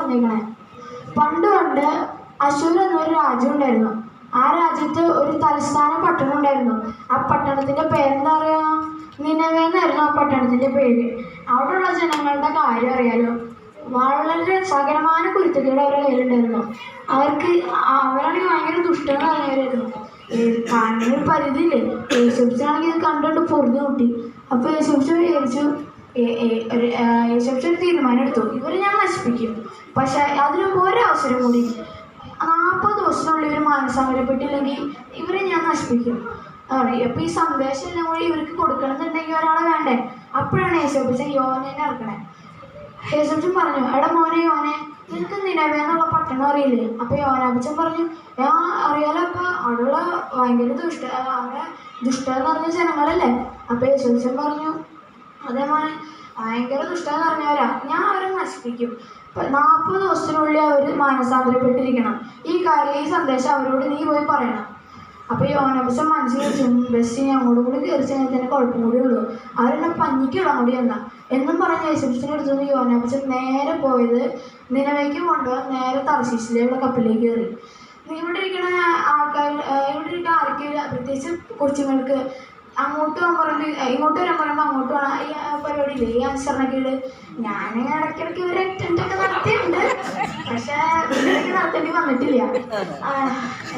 പറഞ്ഞേക്കണേ. പണ്ട് പണ്ട് അശൂർ എന്നൊരു രാജ്യം ഉണ്ടായിരുന്നു. ആ രാജ്യത്ത് ഒരു തലസ്ഥാന പട്ടണം ഉണ്ടായിരുന്നു. ആ പട്ടണത്തിന്റെ പേരെന്താ പറയാ? നിനവേ എന്നായിരുന്നു ആ പട്ടണത്തിന്റെ പേര്. അവിടെയുള്ള ജനങ്ങളുടെ കാര്യം അറിയാലോ, വളരെ സകലമാന കുരുത്തക്കേട് അവരുടെ കയ്യിലുണ്ടായിരുന്നു. അവരാണെങ്കിൽ ഭയങ്കര ദുഷ്ടം പറഞ്ഞവരായിരുന്നു. കാണുന്നൊരു പരിധിയില്ലേ. യേശുവിനാണെങ്കിൽ ഇത് കണ്ടുകൊണ്ട് പൊറുതി കൂട്ടി. അപ്പൊ യേശുവിനെ വിചാരിച്ചു, യേശുവിന് തീരുമാനം എടുത്തു, ഇവരെ ഞാൻ നശിപ്പിക്കും. പക്ഷെ അതിന് ഒരവസരം കൂടി, 40 ദിവസത്തിനുള്ളിൽ ഇവർ മാനസാന്തരപ്പെട്ടില്ലെങ്കിൽ ഇവരെ ഞാൻ നശിപ്പിക്കും. അപ്പൊ ഈ സന്ദേശം എല്ലാം കൂടി ഇവർക്ക് കൊടുക്കണമെന്നുണ്ടെങ്കിൽ ഒരാളെ വേണ്ടേ. അപ്പോഴാണ് യേശുവിനെ യോഹന്നാനെ ഇറക്കണേ. യേശുവിൻ പറഞ്ഞു, എടാ മോനെ യോനെ, നിനക്ക് നിനവേ എന്നുള്ള പട്ടണം അറിയില്ലേ? അപ്പൊ യോനാപ്പച്ചൻ പറഞ്ഞു, ഞാൻ അറിയാലോ അപ്പൊ, അവിടെയുള്ള ഭയങ്കര അവിടെ ദുഷ്ടന്ന് പറഞ്ഞ ജനങ്ങളല്ലേ. അപ്പൊ യേശുവിൻ പറഞ്ഞു, അതേ മോനെ, ഭയങ്കര ദുഷ്ടന്ന് പറഞ്ഞവരാ, ഞാൻ അവരെ നശിപ്പിക്കും. 40 ദിവസത്തിനുള്ളിൽ അവർ മാനസാന്തരപ്പെട്ടിരിക്കണം. ഈ സന്ദേശം അവരോട് നീ പോയി പറയണം. അപ്പൊ യോനാപ്പച്ചൻ മനസ്സിൽ വെച്ചു, ബസ്സിന് അങ്ങോട്ടും കൂടി കയറി ചെന്നാൽ തന്നെ കുഴപ്പം കൂടി ഉള്ളൂ, അവരെന്നെ പഞ്ഞിക്കിടാൻ കൂടി എന്നാ എന്നും പറഞ്ഞ യേശുവിനെ എടുത്തു യോനാപ്പച്ചൻ നേരെ പോയത് നിനവേക്ക് കൊണ്ടുപോകാൻ നേരെ തർശീശിലുള്ള കപ്പലിലേക്ക് കയറി. ഇവിടെ ഇരിക്കുന്ന ആർക്കും പ്രത്യേകിച്ച് കൊച്ചുങ്ങൾക്ക് അങ്ങോട്ട് പോകാൻ പറഞ്ഞിട്ട് ഇങ്ങോട്ട് വരാൻ പറയുമ്പോൾ അങ്ങോട്ട് പോകണം. ഈ പരിപാടിയില്ലേ, ഈ അനുസരണക്കേട്. ഞാൻ ഇടയ്ക്കിടയ്ക്ക് ഒരു അറ്റൻഡ് ഒക്കെ നടത്തിയിട്ടുണ്ട്, പക്ഷെ ഇടയ്ക്ക് നടത്തേണ്ടി വന്നിട്ടില്ല.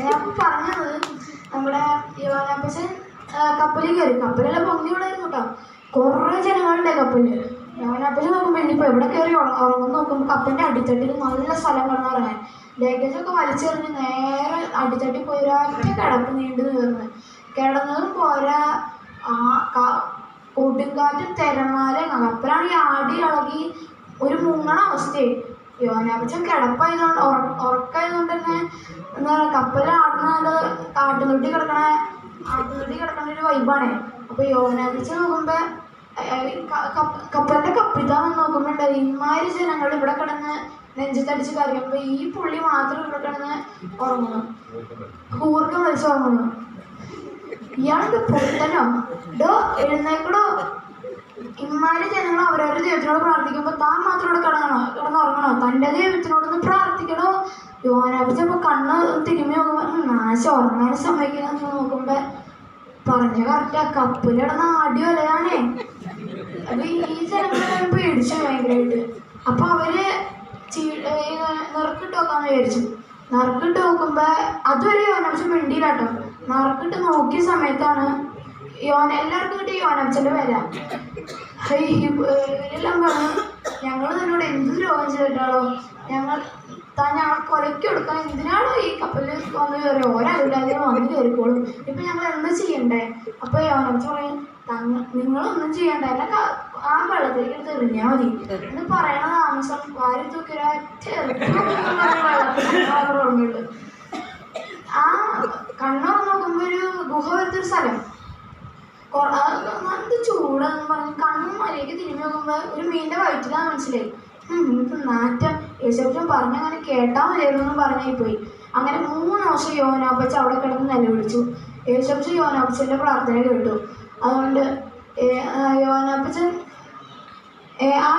ഞാൻ പറഞ്ഞത്, നമ്മുടെ യോനാപ്പച്ചൻ കപ്പലിൽ കയറി. കപ്പലെല്ലാം പൊങ്ങി വിടായിരുന്നു കേട്ടോ. കുറേ ജനങ്ങളുണ്ട് കപ്പലിൽ. യോനാപ്പച്ചൻ നോക്കുമ്പോൾ ഇനിയിപ്പോൾ എവിടെ കയറി ഉറങ്ങും നോക്കുമ്പോൾ കപ്പലിൻ്റെ അടിത്തട്ടിൽ നല്ല സ്ഥലം കിടന്ന് ഉറങ്ങാൻ. ലഗേജൊക്കെ വലിച്ചെറിഞ്ഞ് നേരെ അടിത്തട്ടി പോയി ഒരൊറ്റ കിടപ്പ് നീണ്ടു തീർന്ന്. കിടന്നതും പോരാ, കൊടുങ്കാറ്റും തിരമാലയും. കപ്പലാണെങ്കിൽ ആടി ഇളകി ഒരു മുങ്ങണ അവസ്ഥയായി. യോനാപ്പച്ചൻ കിടപ്പായതുകൊണ്ട് ഉറക്കായതുകൊണ്ട് തന്നെ എന്താ പറയുക, കപ്പൽ ആടുന്ന കാട്ടുതൊട്ടി കിടക്കണ ഒരു വൈബാണേ. അപ്പൊ യോനാപ്പച്ചൻ നോക്കുമ്പോ കപ്പലിന്റെ കപ്പിത്താൻ നോക്കുമ്പോണ്ട് ഇമാതിരി ജനങ്ങൾ ഇവിടെ കിടന്ന് നെഞ്ചത്തടിച്ച് കറിയുമ്പോ ഈ പുള്ളി മാത്രം ഇവിടെ കിടന്ന് ഉറങ്ങുന്നു, കൂർക്കം വലിച്ച് ഉറങ്ങുന്നു. ഇയാളെന്ത് പൊട്ടനോ? ഡോ എഴുന്നേക്കടോ. ഇമാതിരി ജനങ്ങൾ അവരവരുടെ ദൈവത്തിനോട് പ്രാർത്ഥിക്കുമ്പോൾ താൻ മാത്രം ഇവിടെ കിടന്നുറങ്ങണോ? തൻ്റെ ദൈവത്തിനോടൊന്ന് പ്രാർത്ഥിക്കണോ? യോനാപ്പച്ചൻ ഇപ്പൊ കണ്ണ് തിരുമ്മി നോക്കുമ്പോ നാശം ഉറങ്ങാൻ സമ്മതിക്കുന്ന നോക്കുമ്പോ പറഞ്ഞ കറക്റ്റാ, കപ്പിൽ കിടന്ന ആടി വലയാണേ. അപ്പൊ ഈ ജനങ്ങളെ പേടിച്ചു ഭയങ്കരമായിട്ട്. അപ്പൊ അവര് നിറക്കിട്ട് നോക്കാന്ന് വിചാരിച്ചു. നറുക്കിട്ട് നോക്കുമ്പോ അതുവരെ യോനാപ്പച്ചൻ മിണ്ടിയില്ല കേട്ടോ. നറുക്കിട്ട് നോക്കിയ സമയത്താണ് എല്ലാവർക്കും കിട്ടിയ യോനാപ്പച്ചന്റെ വില. ഇവരെല്ലാം പറഞ്ഞു, ഞങ്ങൾ തന്നോട് എന്ത് ദ്രോഹം ചെയ്തിട്ടാണോ, ഞങ്ങളെ കൊലയ്ക്ക് കൊടുക്കാൻ എന്തിനാണോ ഈ കപ്പലിൽ വന്ന് കയറി, ഓരല്ലാതെ വന്ന് കയറിക്കോളും, ഇപ്പൊ ഞങ്ങൾ എന്താ ചെയ്യണ്ടേ? അപ്പൊ യോനാപ്പച്ചൻ പറയും, നിങ്ങളൊന്നും ചെയ്യണ്ട, എന്നെ ആ വെള്ളത്തിലേക്ക് എടുത്ത് എറിഞ്ഞാൽ മതി എന്ന് പറയണ താമസം വാരി തൂക്കി ഓർമ്മയുള്ളു. ആ കണ്ണുറന്ന് നോക്കുമ്പോ ഒരു ഗുഹ വരുത്തൊരു സ്ഥലം, എന്ത് ചൂടെന്ന് പറഞ്ഞ് കണ്ണും മര്യാദയ്ക്ക് തിരിഞ്ഞു നോക്കുമ്പോ ഒരു മീനിന്റെ വയറ്റിലാന്ന് മനസ്സിലായി. നാറ്റം. യേശുവിൻ പറഞ്ഞങ്ങനെ കേട്ടാൽ മതിയായിരുന്നു പറഞ്ഞായി പോയി. അങ്ങനെ 3 ദിവസം യോനാപ്പച്ചൻ അവിടെ കിടന്ന് നിലവിളിച്ചു. യേശുവിൻ യോനാപ്പച്ചന്റെ പ്രാർത്ഥന കേട്ടു. അതുകൊണ്ട് യോനാപ്പച്ചൻ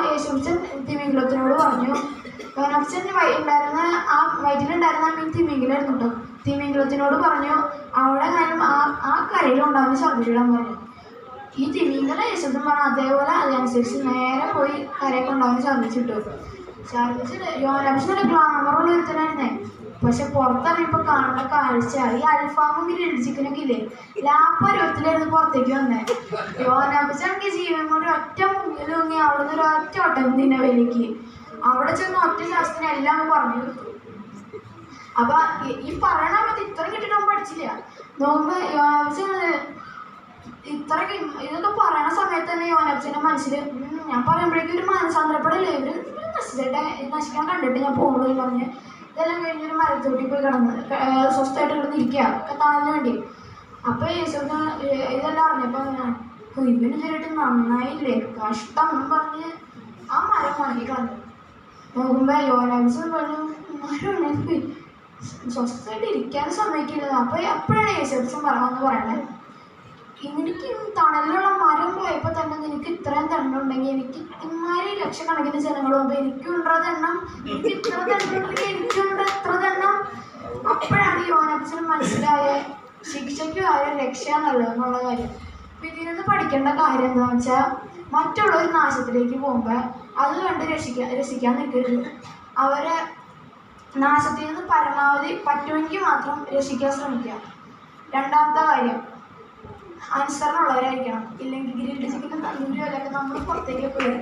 യേശുവിൻ തിമിംഗലത്തിനോട് പറഞ്ഞു, യോനാപ്പച്ചൻ ഉണ്ടായിരുന്ന വയറ്റിലുണ്ടായിരുന്ന മീൻ തിമിംഗലായിരുന്നു കേട്ടോ. തിമിംഗലത്തിനോട് പറഞ്ഞു, അവിടെ ഞാനും ആ കരയിലുണ്ടാവുന്ന ഛർദ്ദിച്ചിടാൻ പറഞ്ഞു. ഈ തിമിംഗല യേശുവിൻ പറഞ്ഞു അതേപോലെ അതനുസരിച്ച് നേരെ പോയി കരയൊക്കെ ഉണ്ടാവുന്ന ഛർദ്ദിച്ചിട്ടു. യോനാപ്പച്ചൻ ഗ്ലാമറുള്ള ഒരുത്തനായിരുന്നേ. പക്ഷെ പുറത്തിറങ്ങിയപ്പോ കാണുന്ന കാഴ്ച, ഈ അൽഫാമും ഗ്രിൽഡ് ചിക്കനൊക്കെ ഇല്ലേ, ലാപ്പരുവത്തിലായിരുന്നു പുറത്തേക്ക് വന്നേ. യോനാപ്പച്ചൻ ജീവൻ കൊണ്ട് ഒറ്റ മുങ്ങിൽ മുങ്ങി അവിടുന്ന് ഒരു ഒറ്റ ഒട്ടം നിനവേലേക്ക് അവിടെ ചെന്ന് ഒറ്റ ശാസ്ത്രത്തിന് എല്ലാം പറഞ്ഞു കൊടുത്തു. അപ്പൊ ഈ പറയണ പറ്റി ഇത്രയും കിട്ടിയിട്ട് പഠിച്ചില്ല. നോക്കുമ്പോ യോനാപ്പച്ചൻ ഇത്രയൊക്കെ ഇതൊക്കെ പറയണ സമയത്ത് തന്നെ യോനാപ്പച്ചന്റെ മനസ്സിൽ ഞാൻ പറയുമ്പോഴേക്കും ഒരു മാനസാന്തരപ്പെടല്ലേ, ഇവര് നശിക്കാൻ കണ്ടിട്ട് ഞാൻ പോകുള്ളൂ പറഞ്ഞ് ഇതെല്ലാം കഴിഞ്ഞൊരു മരത്തോട്ടി പോയി കിടന്ന് സ്വസ്ഥമായിട്ട് കിടന്നിരിക്കുക തണലിന് വേണ്ടി. അപ്പൊ യേശുവിന് ഇതെല്ലാം അറിഞ്ഞപ്പോ ഇവന് ഇതുവരെയായിട്ട് നന്നായില്ലേ, കഷ്ടം എന്ന് പറഞ്ഞ് ആ മരം ഉണങ്ങി കളഞ്ഞു. നോക്കുമ്പോ യോനാപ്പച്ചൻ പറഞ്ഞു, മരം ഉണങ്ങി സ്വസ്ഥമായിട്ട് ഇരിക്കാൻ സമ്മതിക്കില്ല. അപ്പൊ എപ്പോഴാണ് യേശുവിൻ പറഞ്ഞതെന്ന് പറയണത്, എനിക്ക് തണലിലുള്ള മരം പോയപ്പോൾ തന്നെ നിനക്ക് ഇത്രയും തണ്ണുണ്ടെങ്കിൽ എനിക്ക് ഇമാരി ലക്ഷക്കണക്കിന് ജനങ്ങൾ പോകുമ്പോൾ എനിക്കുണ്ടത് എണ്ണം എനിക്ക് ഇത്ര എനിക്കുണ്ട് എത്ര തന്നെ. അപ്പോഴാണ് യോനപ്പച്ചന് മനസ്സിലായ ശിക്ഷയ്ക്ക് കാര്യം രക്ഷയാണല്ലോ എന്നുള്ള കാര്യം. ഇതിൽ നിന്ന് പഠിക്കേണ്ട കാര്യം എന്താണെന്ന് വെച്ചാൽ മറ്റുള്ളവർ നാശത്തിലേക്ക് പോകുമ്പോൾ അത് കണ്ട് രസിക്കാൻ നിൽക്കരുത്. അവരെ നാശത്തിൽ നിന്ന് പരമാവധി പറ്റുമെങ്കിൽ മാത്രം രക്ഷിക്കാൻ ശ്രമിക്കുക. രണ്ടാമത്തെ കാര്യം, അനുസരണമുള്ളവരായിരിക്കണം. ഇല്ലെങ്കിൽ ഗ്രിൽഡ് ചിക്കനും തന്തൂരി പോലെയൊക്കെ നമ്മൾ പുറത്തേക്ക് പോയി.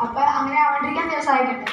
അപ്പം അങ്ങനെ ആവാണ്ടിരിക്കാൻ ദിവസം സഹായിക്കട്ടെ.